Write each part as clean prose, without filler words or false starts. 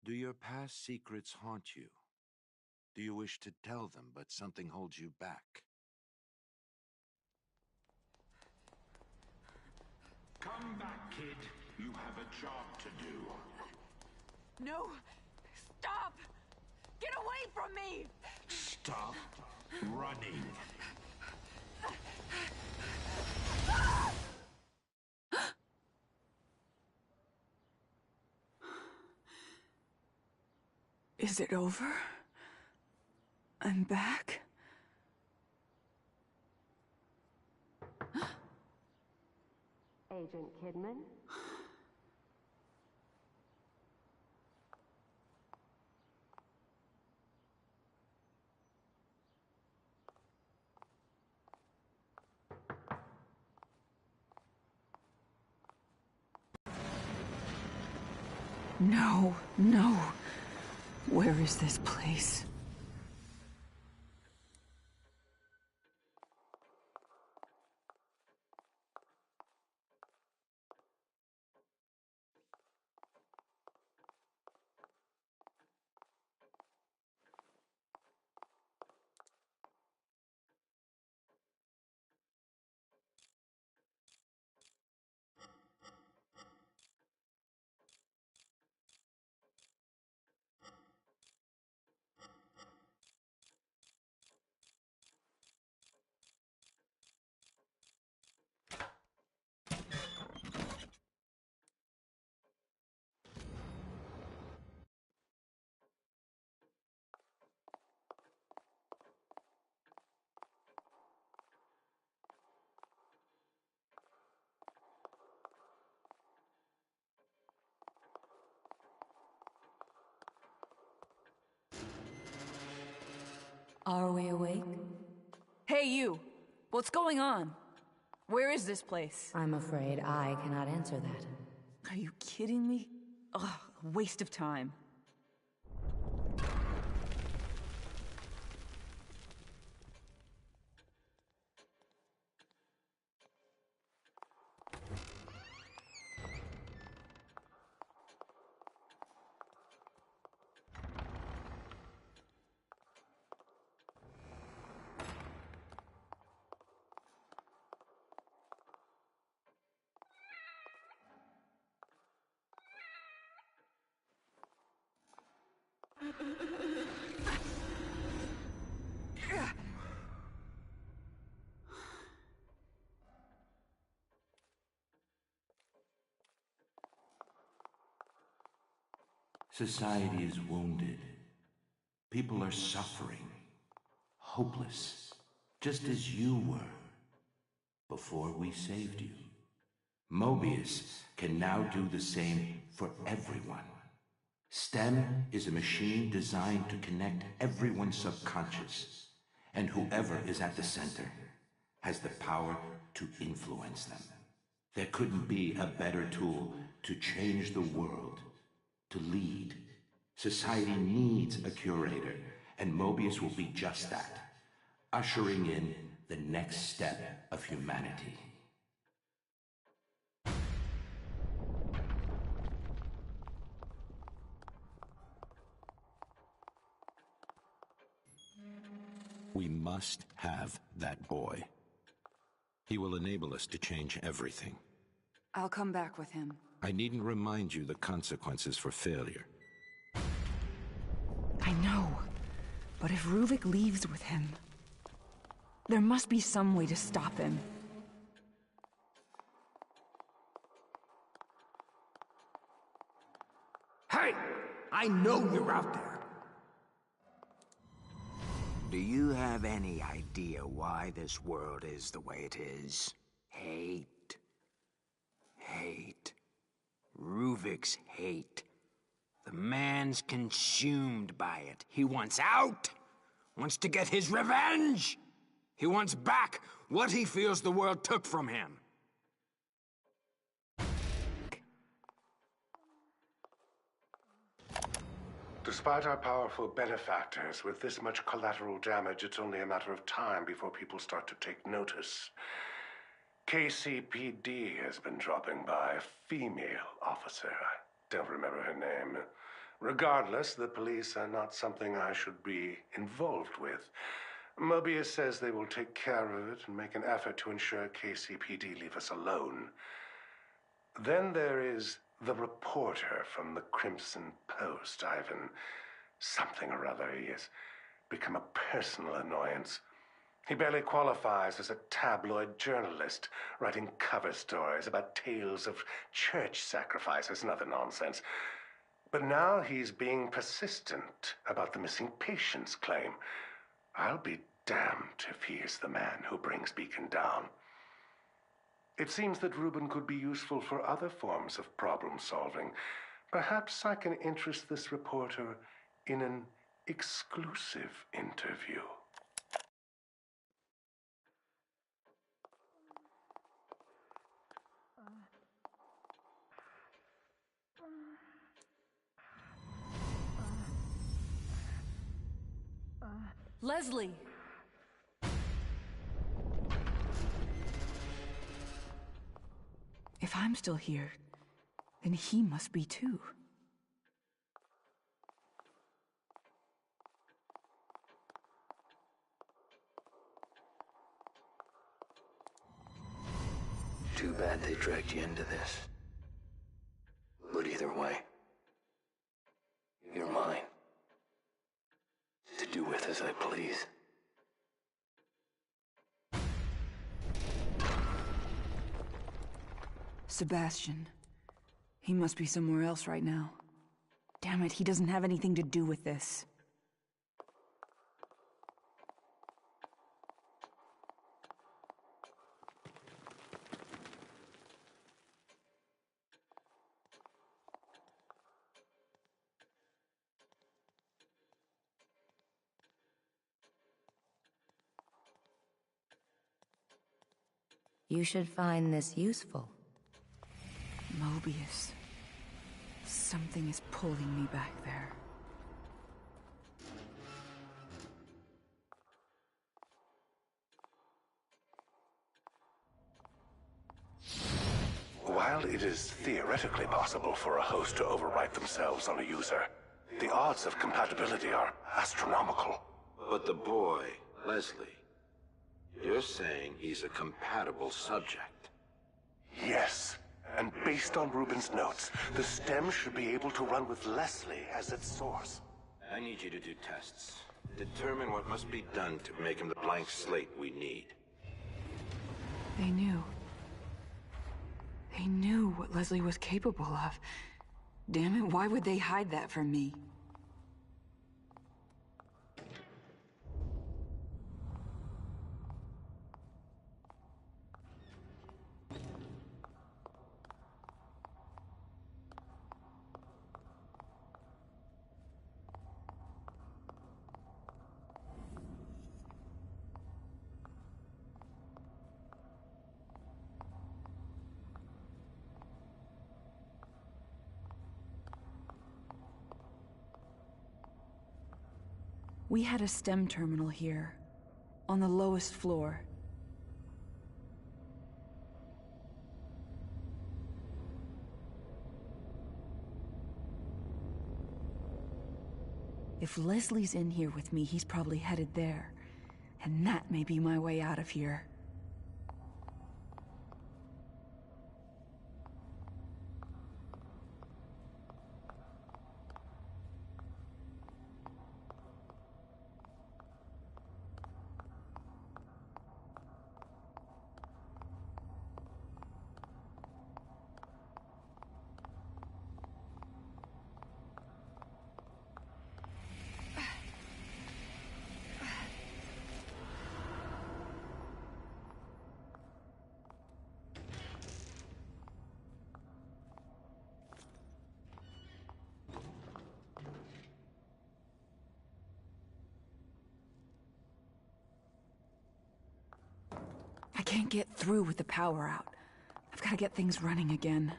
Do your past secrets haunt you? Do you wish to tell them, but something holds you back? Come back, kid. You have a job to do. No! Stop! Get away from me! Stop running. Is it over? I'm back? Agent Kidman? No, no. Where is this place? Are we awake? Hey, you! What's going on? Where is this place? I'm afraid I cannot answer that. Are you kidding me? Ugh, a waste of time. Society is wounded. People are suffering. Hopeless. Just as you were. Before we saved you. Mobius can now do the same for everyone. STEM is a machine designed to connect everyone's subconscious, and whoever is at the center has the power to influence them. There couldn't be a better tool to change the world, to lead. Society needs a curator, and Mobius will be just that, ushering in the next step of humanity. We must have that boy. He will enable us to change everything. I'll come back with him. I needn't remind you the consequences for failure. I know. But if Ruvik leaves with him, there must be some way to stop him. Hey! I know you're out there! Do you have any idea why this world is the way it is? Hate. Hate. Ruvik's hate. The man's consumed by it. He wants out! Wants to get his revenge! He wants back what he feels the world took from him. Despite our powerful benefactors, with this much collateral damage, it's only a matter of time before people start to take notice. KCPD has been dropping by. A female officer. I don't remember her name. Regardless, the police are not something I should be involved with. Mobius says they will take care of it and make an effort to ensure KCPD leave us alone. Then there is the reporter from the Crimson Post, Ivan. Something or other. He has become a personal annoyance. He barely qualifies as a tabloid journalist, writing cover stories about tales of church sacrifices and other nonsense. But now he's being persistent about the missing patients claim. I'll be damned if he is the man who brings Beacon down. It seems that Reuben could be useful for other forms of problem solving. Perhaps I can interest this reporter in an exclusive interview. Leslie! If I'm still here, then he must be too. Too bad they dragged you into this. But either way, you're mine. To do with as I please. Sebastian. He must be somewhere else right now. Damn it, he doesn't have anything to do with this. You should find this useful. Mobius. Something is pulling me back there. While it is theoretically possible for a host to overwrite themselves on a user, the odds of compatibility are astronomical. But the boy, Leslie, you're saying he's a compatible subject. Yes, and based on Reuben's notes, the stem should be able to run with Leslie as its source. I need you to do tests. Determine what must be done to make him the blank slate we need. They knew. They knew what Leslie was capable of. Damn it, why would they hide that from me? We had a STEM terminal here, on the lowest floor. If Leslie's in here with me, he's probably headed there. And that may be my way out of here. I can't get through with the power out. I've got to get things running again.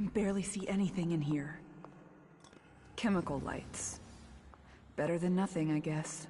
can barely see anything in here. Chemical lights. Better than nothing, I guess.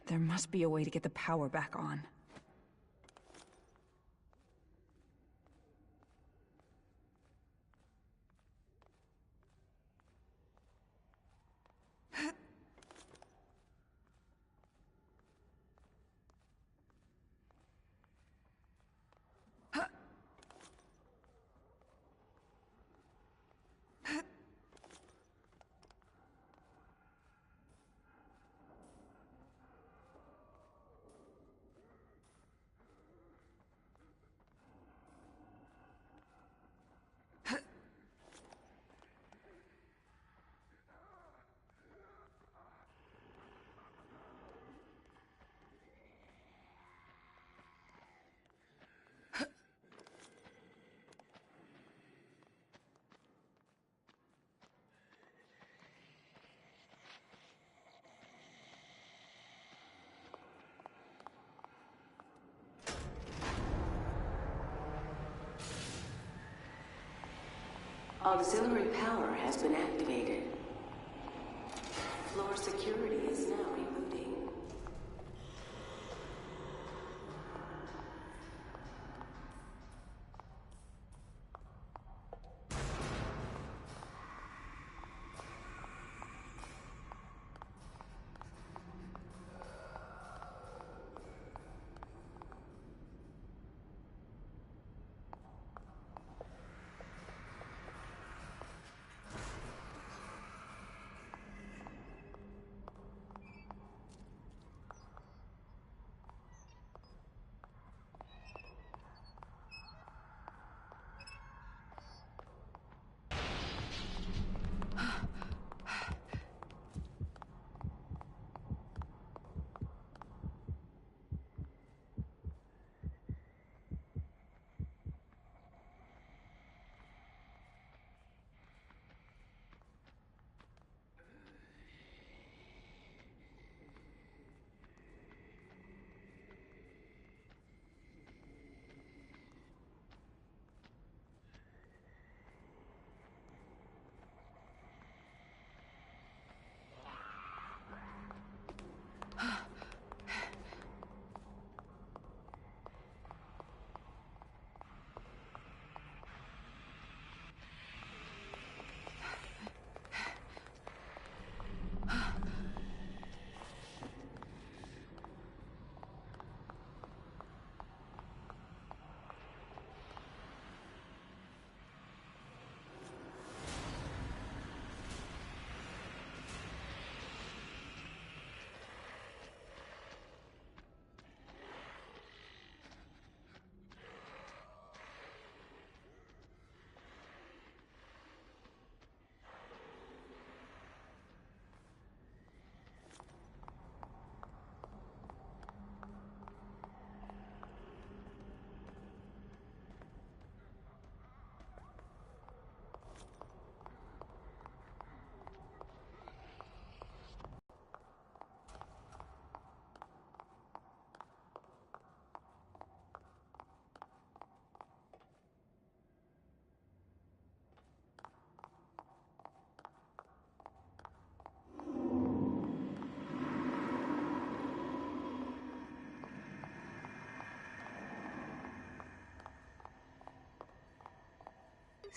There must be a way to get the power back on. Auxiliary power has been activated. Floor security is now rebooting.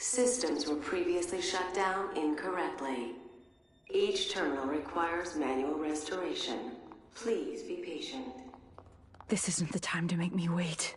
Systems were previously shut down incorrectly. Each terminal requires manual restoration. Please be patient. This isn't the time to make me wait.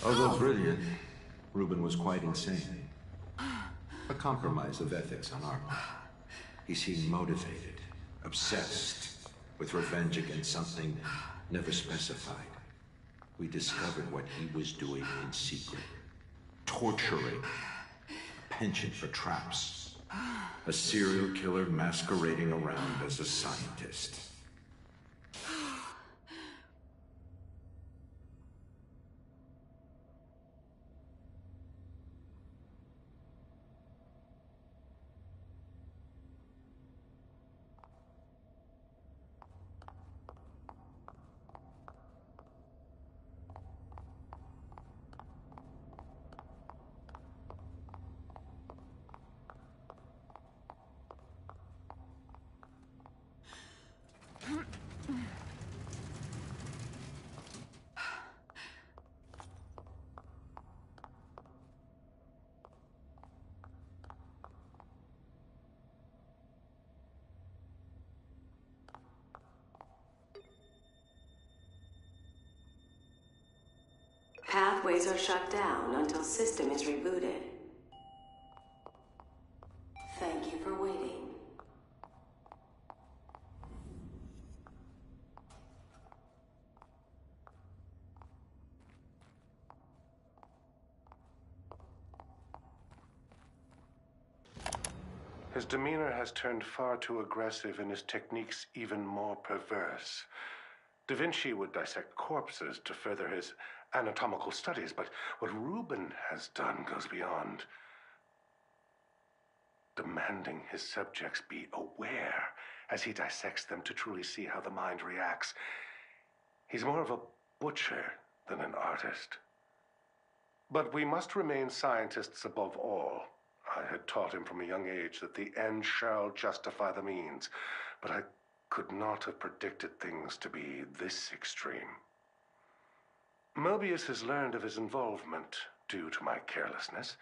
Although brilliant, Reuben was quite insane. A compromise of ethics on our part. He seemed motivated, obsessed, with revenge against something never specified. We discovered what he was doing in secret. Torturing. A penchant for traps. A serial killer masquerading around as a scientist. Pathways are shut down until system is rebooted. Thank you for waiting. His demeanor has turned far too aggressive and his techniques even more perverse. Da Vinci would dissect corpses to further his anatomical studies, but what Reuben has done goes beyond. Demanding his subjects be aware as he dissects them to truly see how the mind reacts. He's more of a butcher than an artist. But we must remain scientists above all. I had taught him from a young age that the end shall justify the means, but I could not have predicted things to be this extreme. Mobius has learned of his involvement due to my carelessness.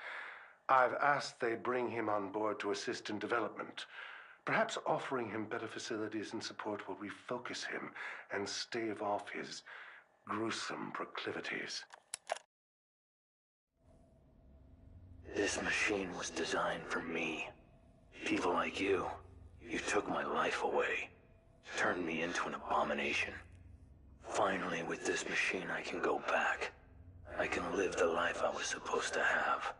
I've asked they bring him on board to assist in development. Perhaps offering him better facilities and support will refocus him and stave off his gruesome proclivities. This machine was designed for me. People like you. You took my life away. Turned me into an abomination. Finally, with this machine, I can go back. I can live the life I was supposed to have.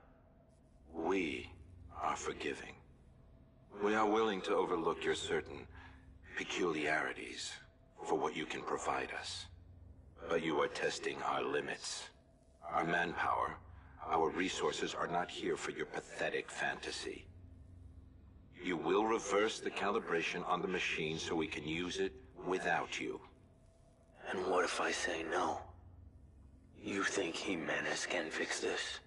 We are forgiving. We are willing to overlook your certain peculiarities for what you can provide us. But you are testing our limits. Our manpower, our resources are not here for your pathetic fantasy. You will reverse the calibration on the machine so we can use it without you. And what if I say no? You think Jimenez can fix this?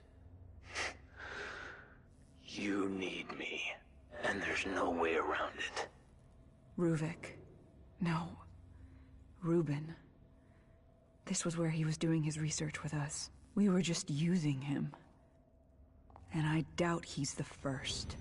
You need me, and there's no way around it. Ruvik. No. Reuben. This was where he was doing his research with us. We were just using him. And I doubt he's the first.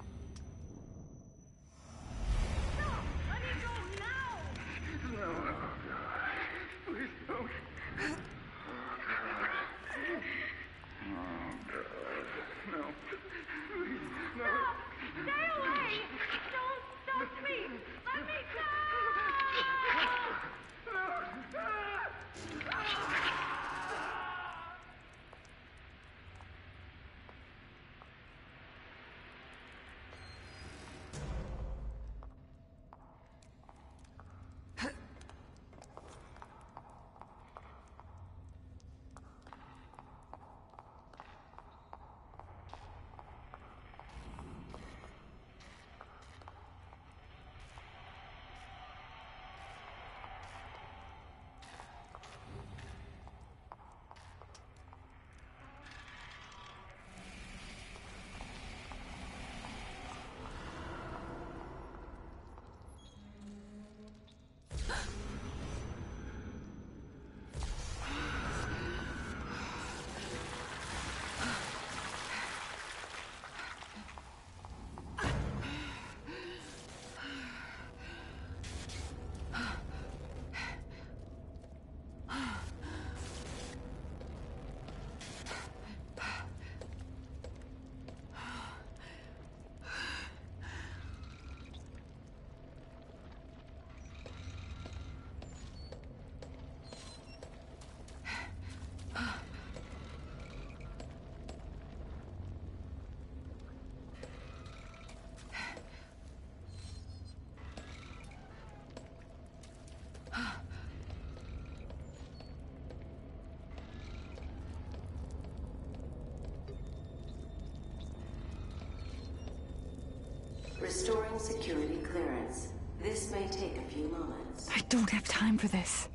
Restoring security clearance. This may take a few moments. I don't have time for this.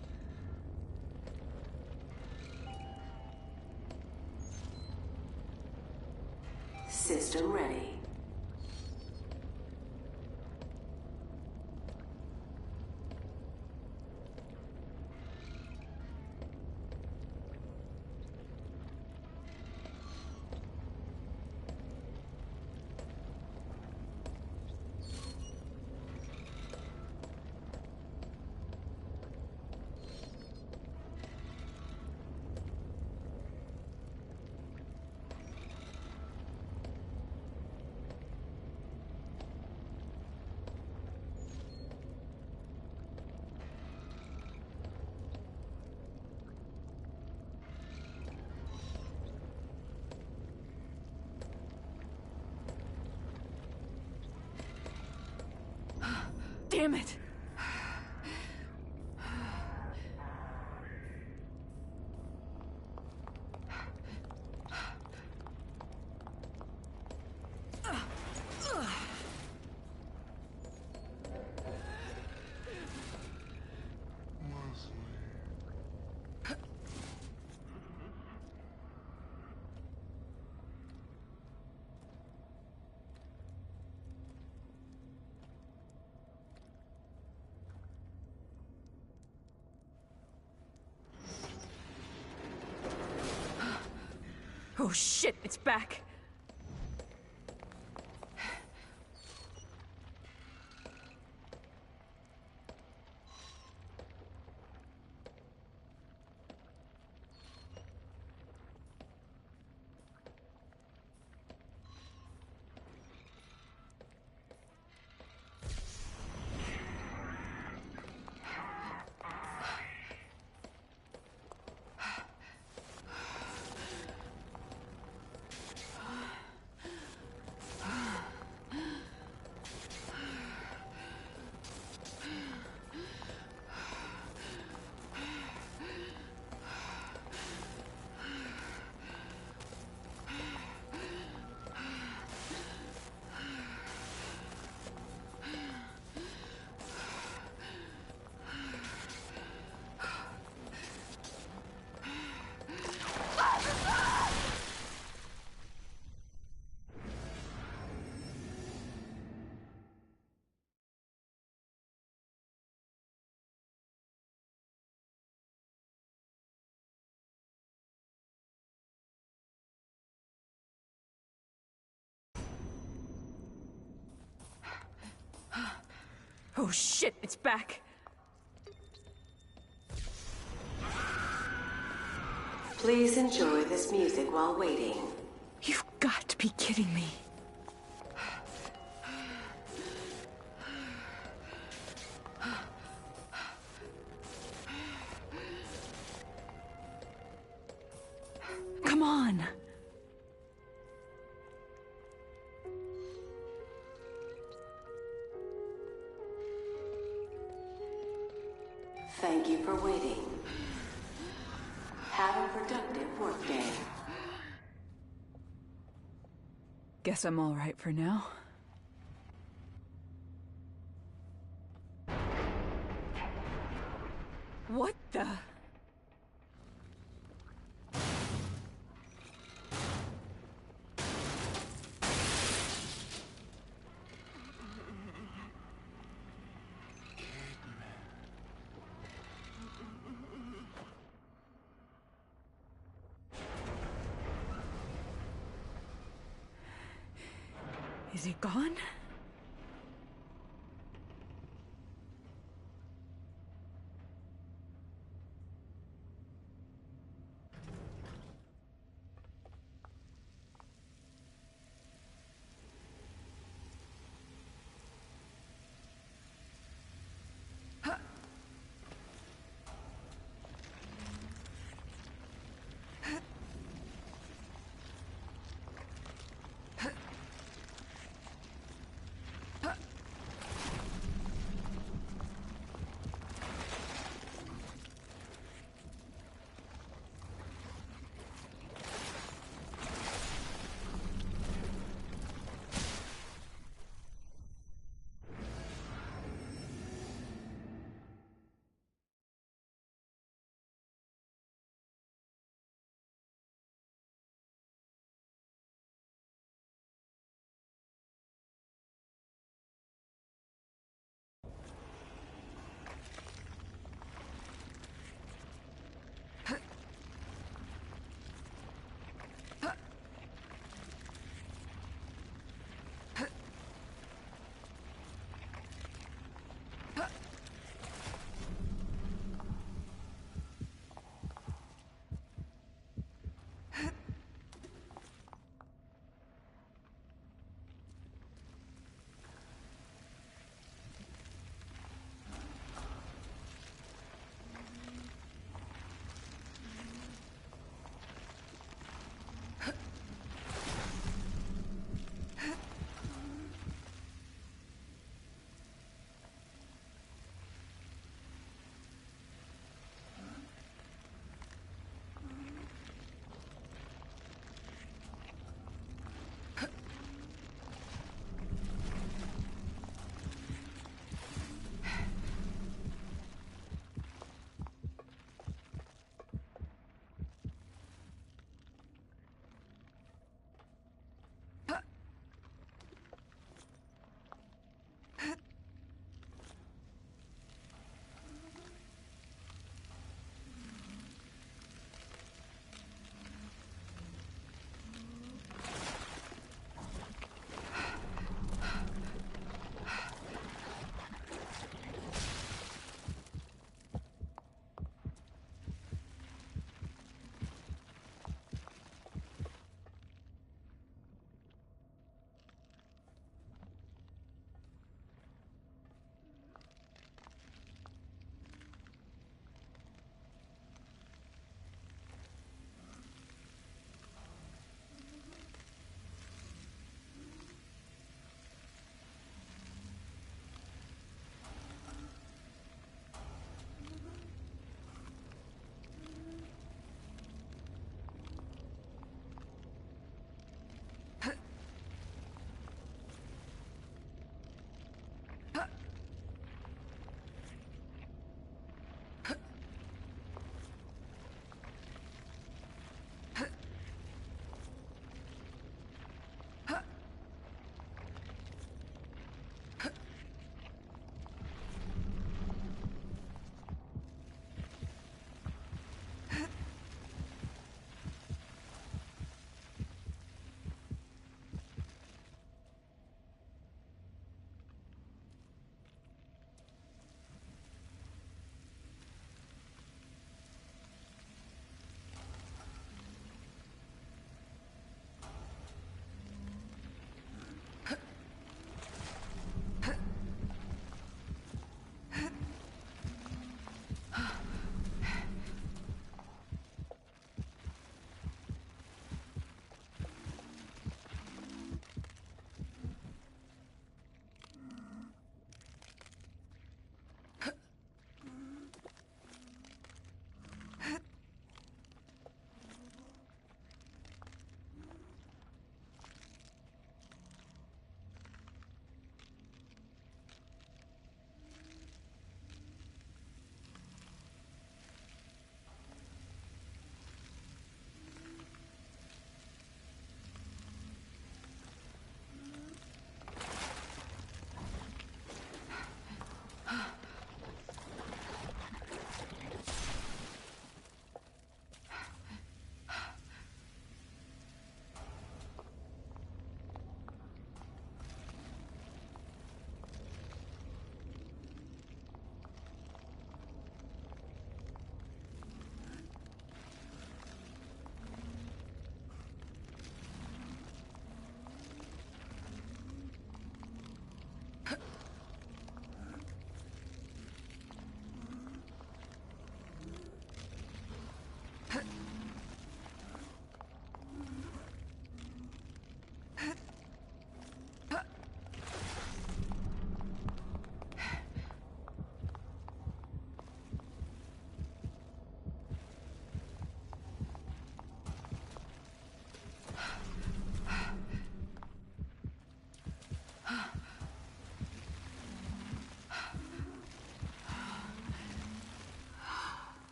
System ready. Damn it! Oh shit, it's back! Oh shit, it's back! Please enjoy this music while waiting. You've got to be kidding me. Come on! Thank you for waiting. Have a productive workday. Guess I'm all right for now. What the? Is it gone?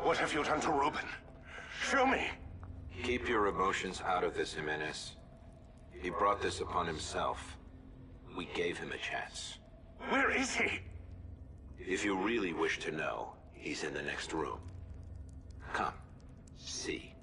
What have you done to Reuben? Show me! Keep your emotions out of this, Jimenez. He brought this upon himself. We gave him a chance. Where is he? If you really wish to know, he's in the next room. Come, see.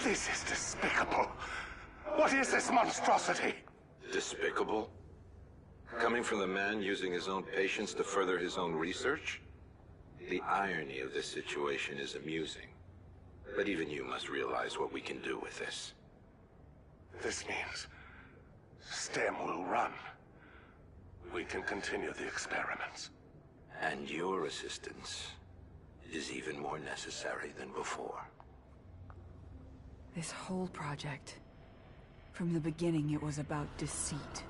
This is despicable. What is this monstrosity? Despicable? Coming from the man using his own patients to further his own research? The irony of this situation is amusing. But even you must realize what we can do with this. This means STEM will run. We can continue the experiments. And your assistance is even more necessary than before. This whole project, from the beginning, it was about deceit.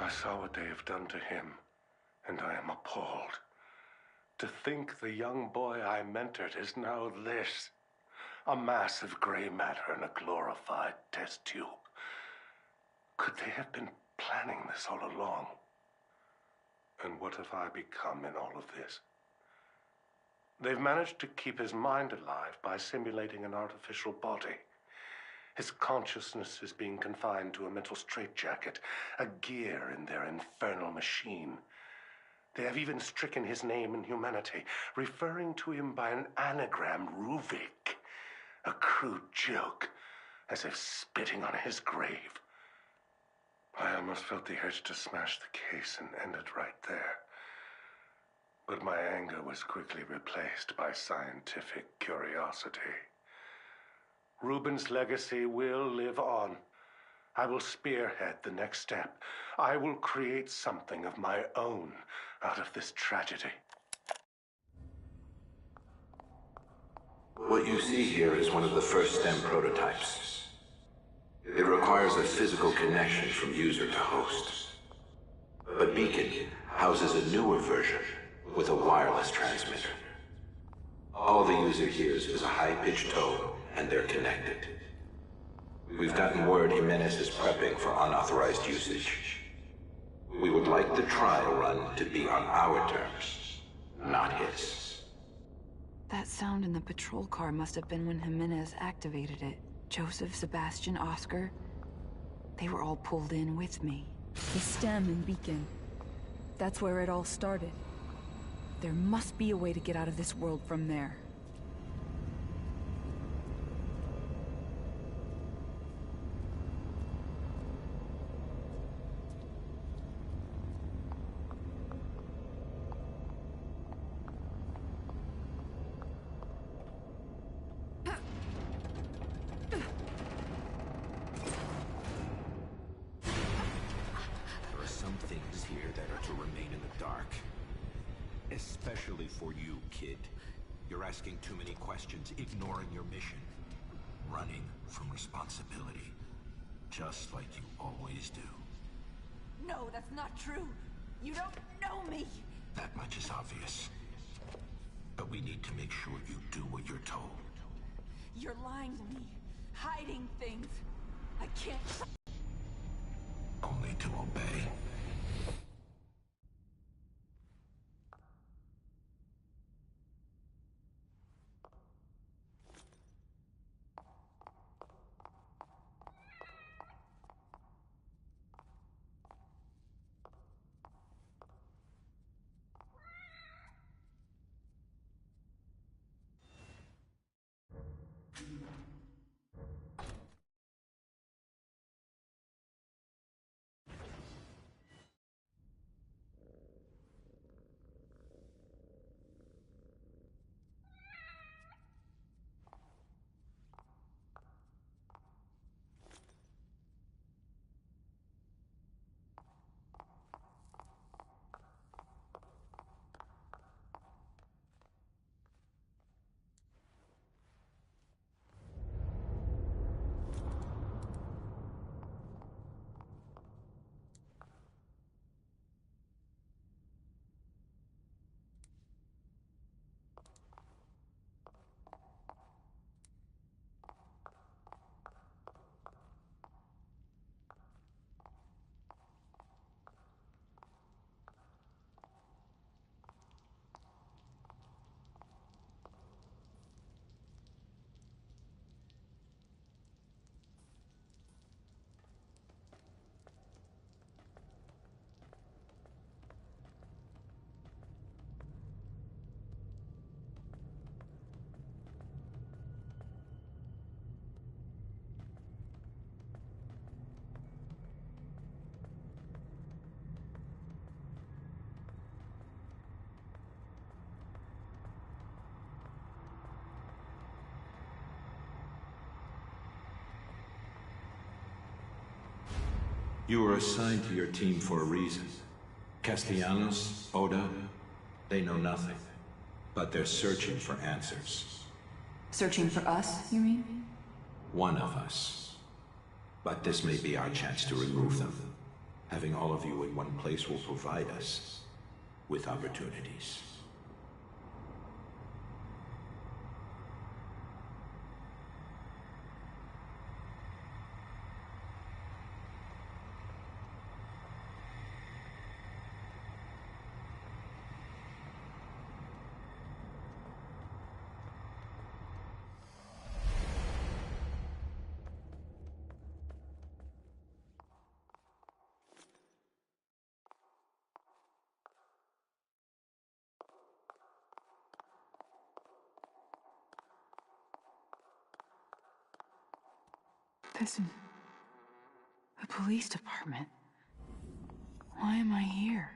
I saw what they have done to him, and I am appalled. To think the young boy I mentored is now this. A mass of gray matter in a glorified test tube. Could they have been planning this all along? And what have I become in all of this? They've managed to keep his mind alive by simulating an artificial body. His consciousness is being confined to a mental straitjacket, a gear in their infernal machine. They have even stricken his name and humanity, referring to him by an anagram, Ruvik. A crude joke, as if spitting on his grave. I almost felt the urge to smash the case and end it right there. But my anger was quickly replaced by scientific curiosity. Reuben's legacy will live on. I will spearhead the next step. I will create something of my own out of this tragedy. What you see here is one of the first STEM prototypes. It requires a physical connection from user to host. But Beacon houses a newer version with a wireless transmitter. All the user hears is a high-pitched tone, and they're connected. We've gotten word Jimenez is prepping for unauthorized usage. We would like the trial run to be on our terms, not his. That sound in the patrol car must have been when Jimenez activated it. Joseph, Sebastian, Oscar, they were all pulled in with me. The stem and Beacon. That's where it all started. There must be a way to get out of this world from there. Especially for you, kid. You're asking too many questions, ignoring your mission. Running from responsibility. Just like you always do. No, that's not true. You don't know me. That much is obvious. But we need to make sure you do what you're told. You're lying to me. Hiding things. I can't... Only to obey. You were assigned to your team for a reason. Castellanos, Oda, they know nothing. But they're searching for answers. Searching for us, you mean? One of us. But this may be our chance to remove them. Having all of you in one place will provide us with opportunities. Listen, the police department. Why am I here?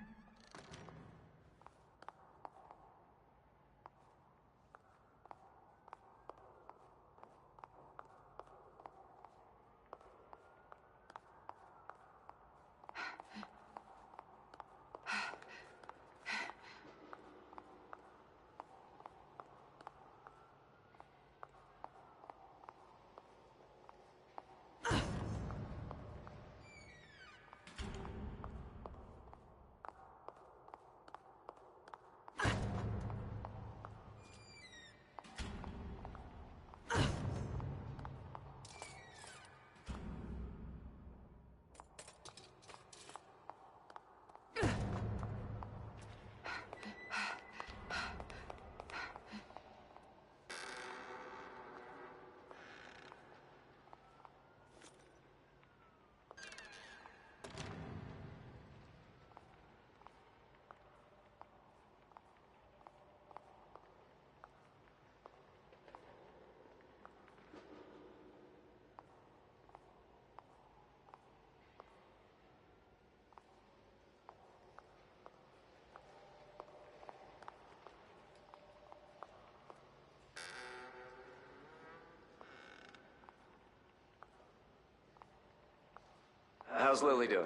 How's Lily doing?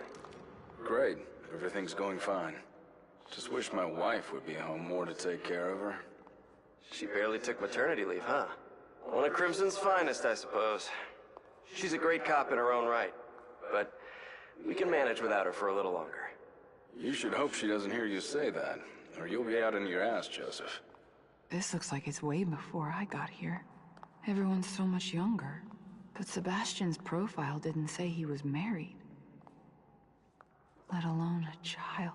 Great. Everything's going fine. Just wish my wife would be home more to take care of her. She barely took maternity leave, huh? One of Crimson's finest, I suppose. She's a great cop in her own right, but we can manage without her for a little longer. You should hope she doesn't hear you say that, or you'll be out in your ass, Joseph. This looks like it's way before I got here. Everyone's so much younger. But Sebastian's profile didn't say he was married. Let alone a child.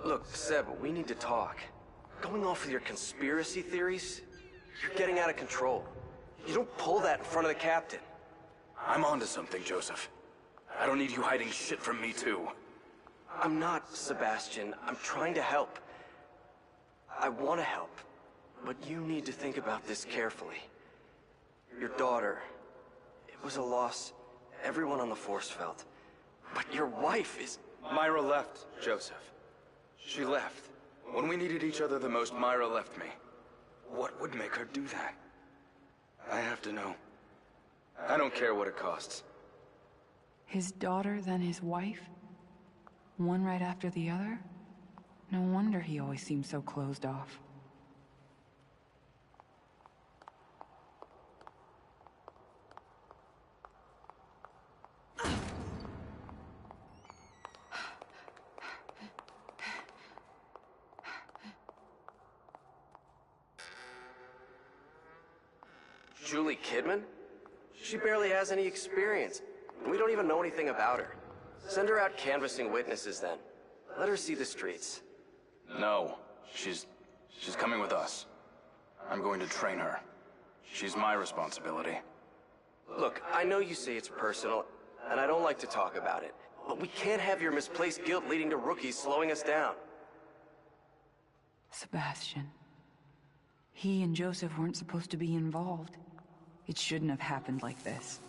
Look, Seb, we need to talk. Going off with your conspiracy theories, you're getting out of control. You don't pull that in front of the captain. I'm onto something, Joseph. I don't need you hiding shit from me, too. I'm not, Sebastian. I'm trying to help. I want to help. But you need to think about this carefully. Your daughter, it was a loss everyone on the Force felt. But your wife is... Myra left, Joseph. She left. When we needed each other the most, Myra left me. What would make her do that? I have to know. I don't care what it costs. His daughter, then his wife? One right after the other? No wonder he always seemed so closed off. Julie Kidman? She barely has any experience. We don't even know anything about her. Send her out canvassing witnesses then. Let her see the streets. No. She's coming with us. I'm going to train her. She's my responsibility. Look, I know you say it's personal, and I don't like to talk about it, but we can't have your misplaced guilt leading to rookies slowing us down. Sebastian. He and Joseph weren't supposed to be involved. It shouldn't have happened like this.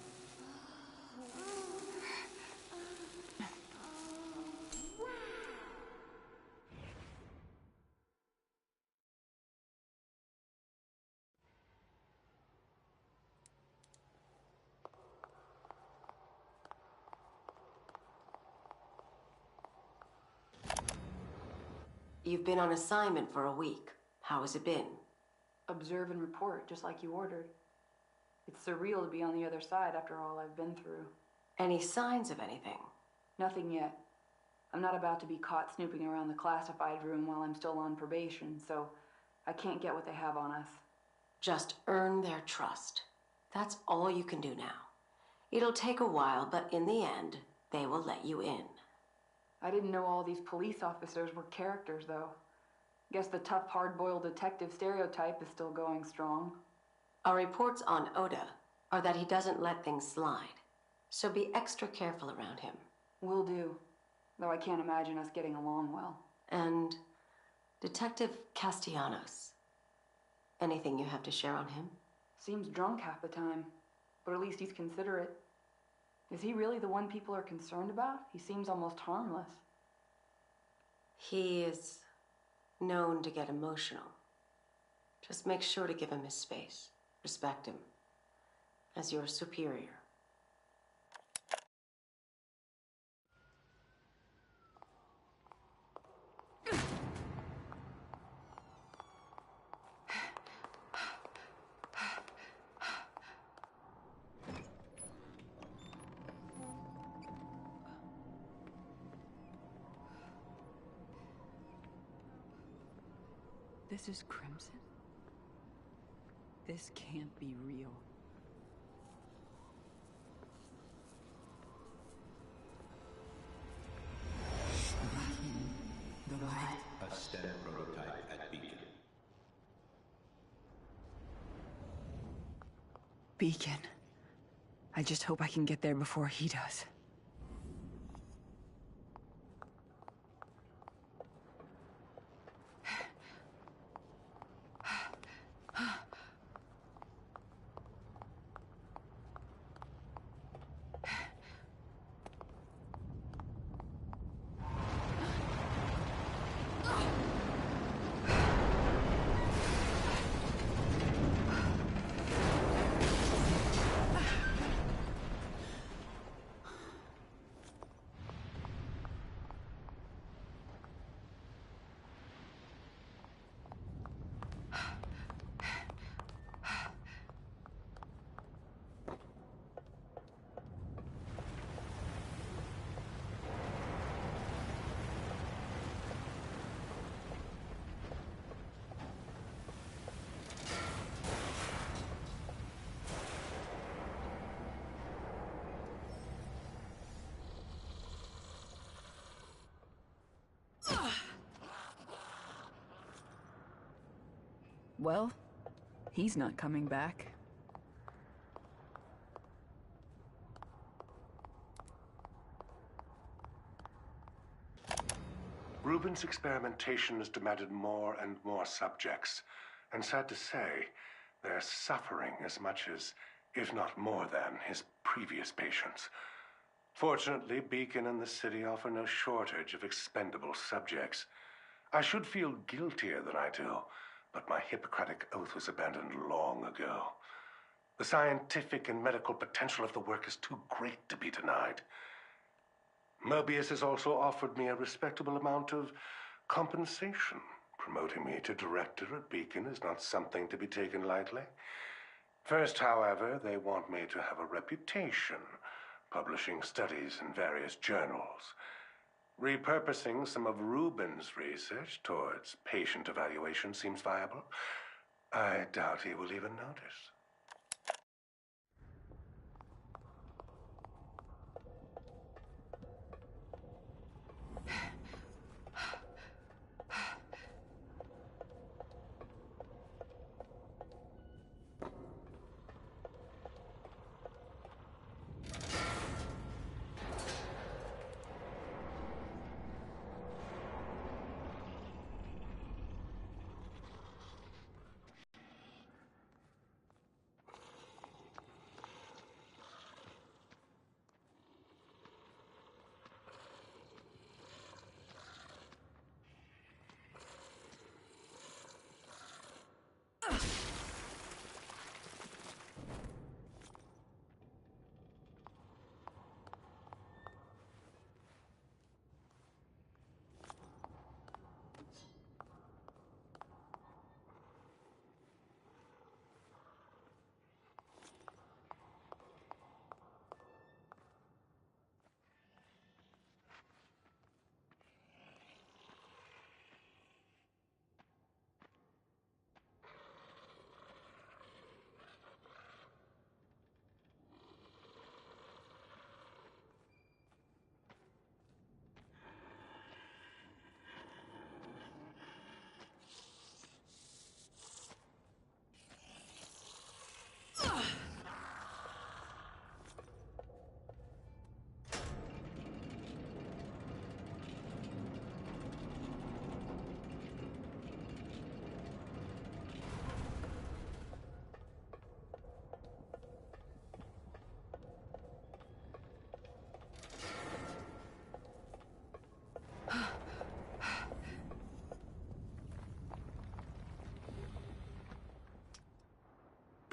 You've been on assignment for a week. How has it been? Observe and report, just like you ordered. It's surreal to be on the other side after all I've been through. Any signs of anything? Nothing yet. I'm not about to be caught snooping around the classified room while I'm still on probation, so I can't get what they have on us. Just earn their trust. That's all you can do now. It'll take a while, but in the end, they will let you in. I didn't know all these police officers were characters, though. Guess the tough, hard-boiled detective stereotype is still going strong. Our reports on Oda are that he doesn't let things slide, so be extra careful around him. Will do, though I can't imagine us getting along well. And Detective Castellanos. Anything you have to share on him? Seems drunk half the time, but at least he's considerate. Is he really the one people are concerned about? He seems almost harmless. He is known to get emotional. Just make sure to give him his space. Respect him as your superior. This is Crimson? This can't be real. The light. A STEM prototype at Beacon. Beacon. I just hope I can get there before he does. Well, he's not coming back. Rubin's experimentation has demanded more and more subjects, and sad to say, they're suffering as much as, if not more than, his previous patients. Fortunately, Beacon and the city offer no shortage of expendable subjects. I should feel guiltier than I do, but my Hippocratic oath was abandoned long ago. The scientific and medical potential of the work is too great to be denied. Mobius has also offered me a respectable amount of compensation. Promoting me to director at Beacon is not something to be taken lightly. First, however, they want me to have a reputation, publishing studies in various journals. Repurposing some of Rubin's research towards patient evaluation seems viable. I doubt he will even notice.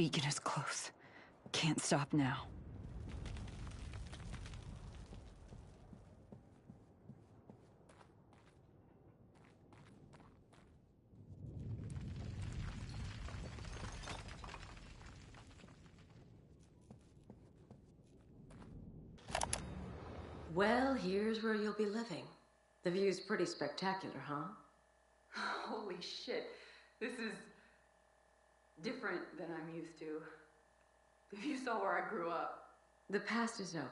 Beacon is close. Can't stop now. Well, here's where you'll be living. The view's pretty spectacular, huh? Holy shit. This is different than I'm used to. If you saw where I grew up. The past is over.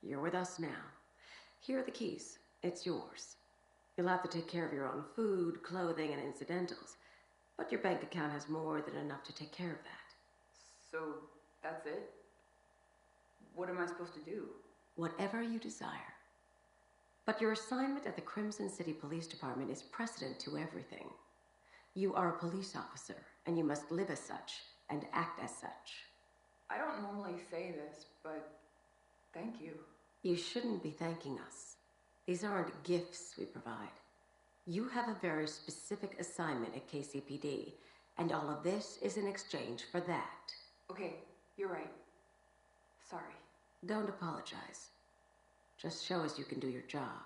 You're with us now. Here are the keys. It's yours. You'll have to take care of your own food, clothing, and incidentals. But your bank account has more than enough to take care of that. So, that's it? What am I supposed to do? Whatever you desire. But your assignment at the Crimson City Police Department is precedent to everything. You are a police officer, and you must live as such, and act as such. I don't normally say this, but Thank you. You shouldn't be thanking us. These aren't gifts we provide. You have a very specific assignment at KCPD, and all of this is in exchange for that. Okay, you're right. Sorry. Don't apologize. Just show us you can do your job.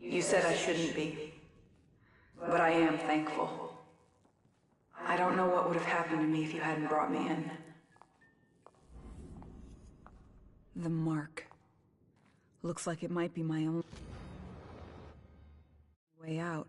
You said I shouldn't be, but I am thankful. I don't know what would have happened to me if you hadn't brought me in. The mark. Looks like it might be my only way out.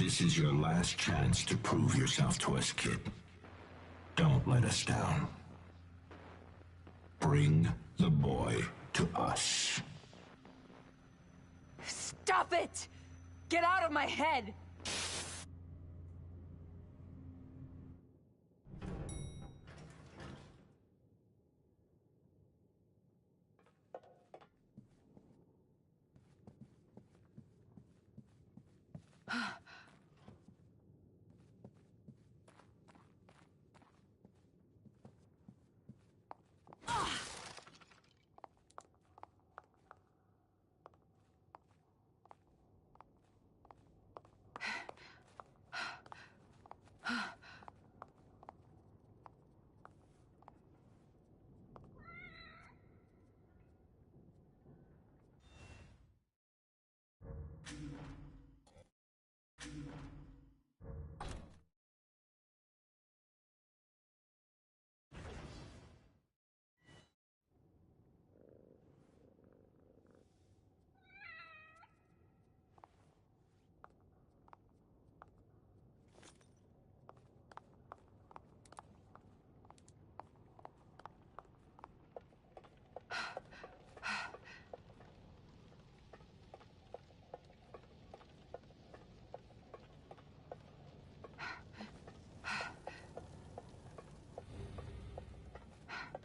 This is your last chance to prove yourself to us, kid. Don't let us down. Bring the boy to us. Stop it! Get out of my head!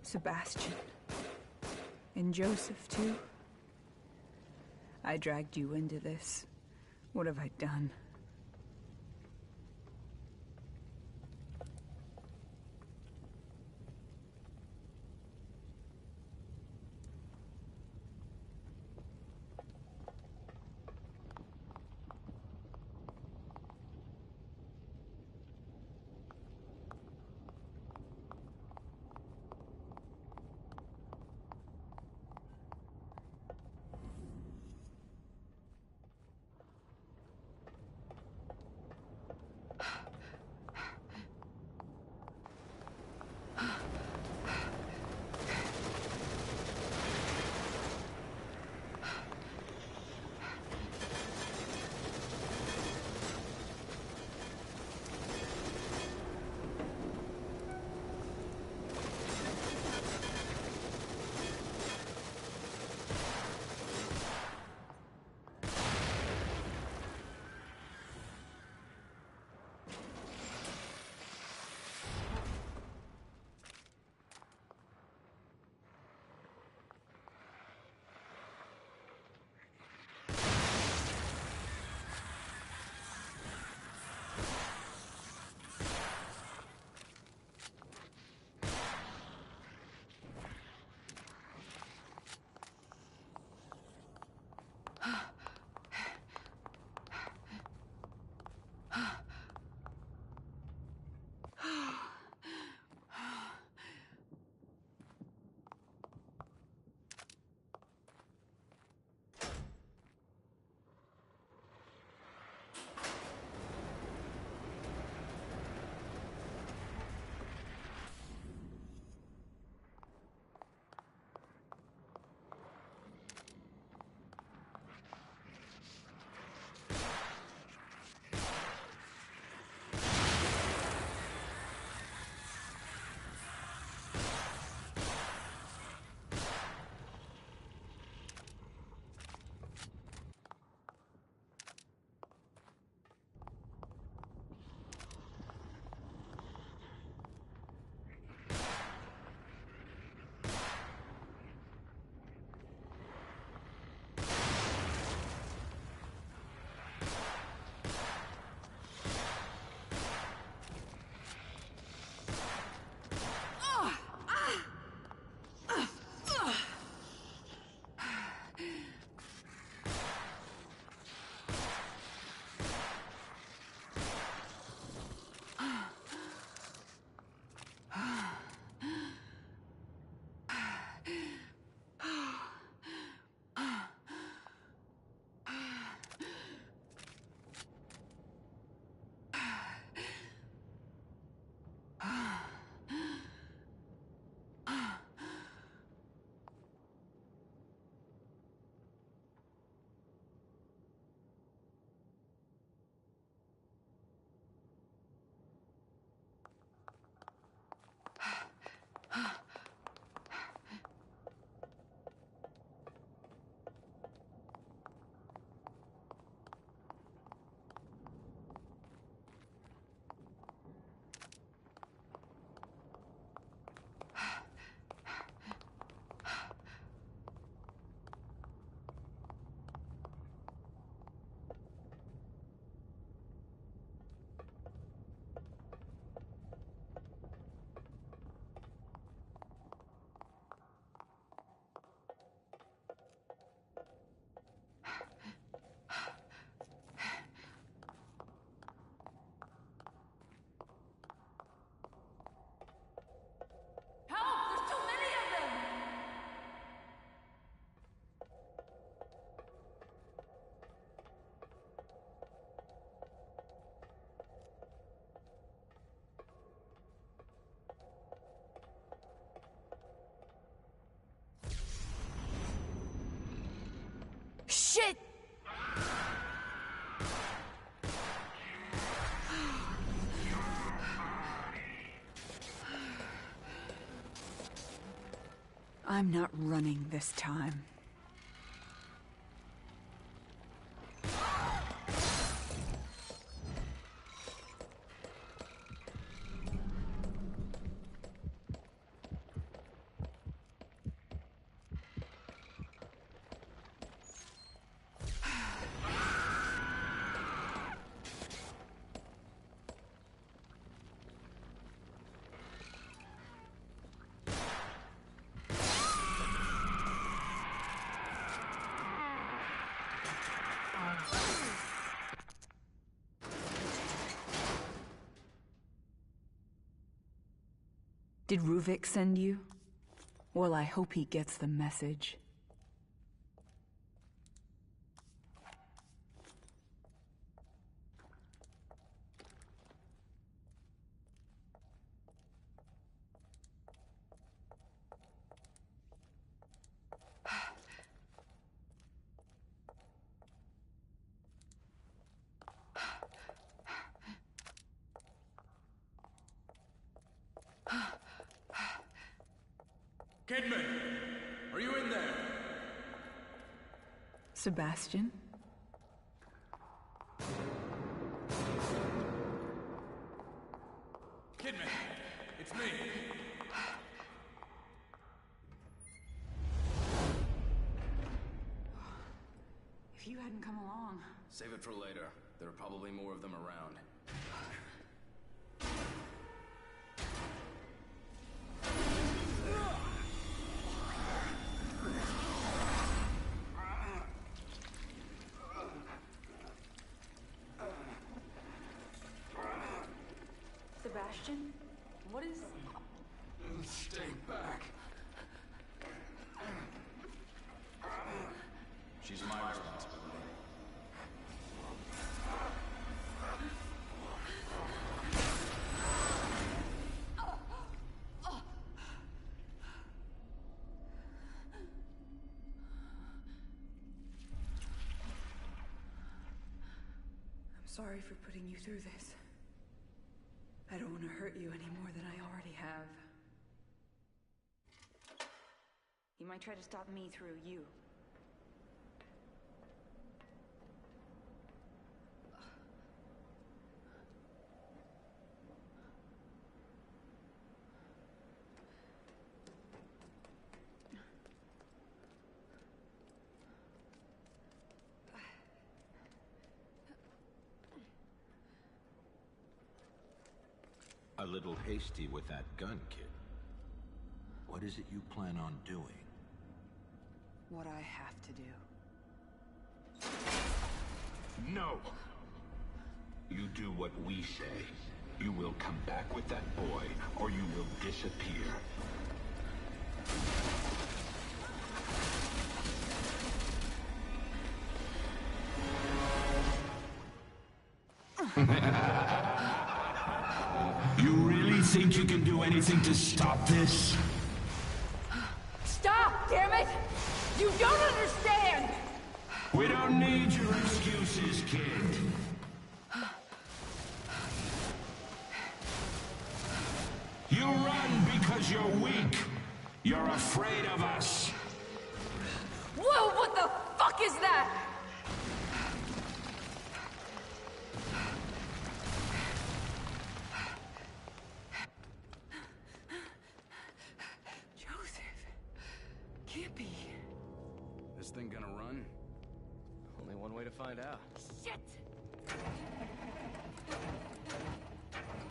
Sebastian. And Joseph, too. I dragged you into this. What have I done? I'm not running this time. Did Ruvik send you? Well, I hope he gets the message. Kidman! Are you in there? Sebastian? Kidman! It's me! If you hadn't come along... Save it for later. There are probably more of them around. Sebastian? What is... Stay back. She's my responsibility. I'm sorry for putting you through this. I don't want to hurt you any more than I already have. He might try to stop me through you. A little hasty with that gun, kid. What is it you plan on doing? What I have to do. No! You do what we say. You will come back with that boy, or you will disappear. You really think you can do anything to stop this? Stop, damn it! You don't understand! We don't need your excuses, kid. You run because you're weak. You're afraid of us. Whoa, what the fuck is that? This thing gonna run? Only one way to find out. Shit!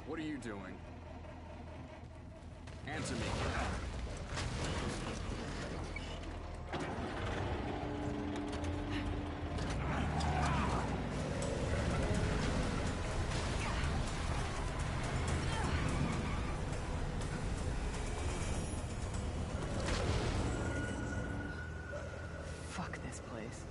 What are you doing? Answer me. Fuck this place.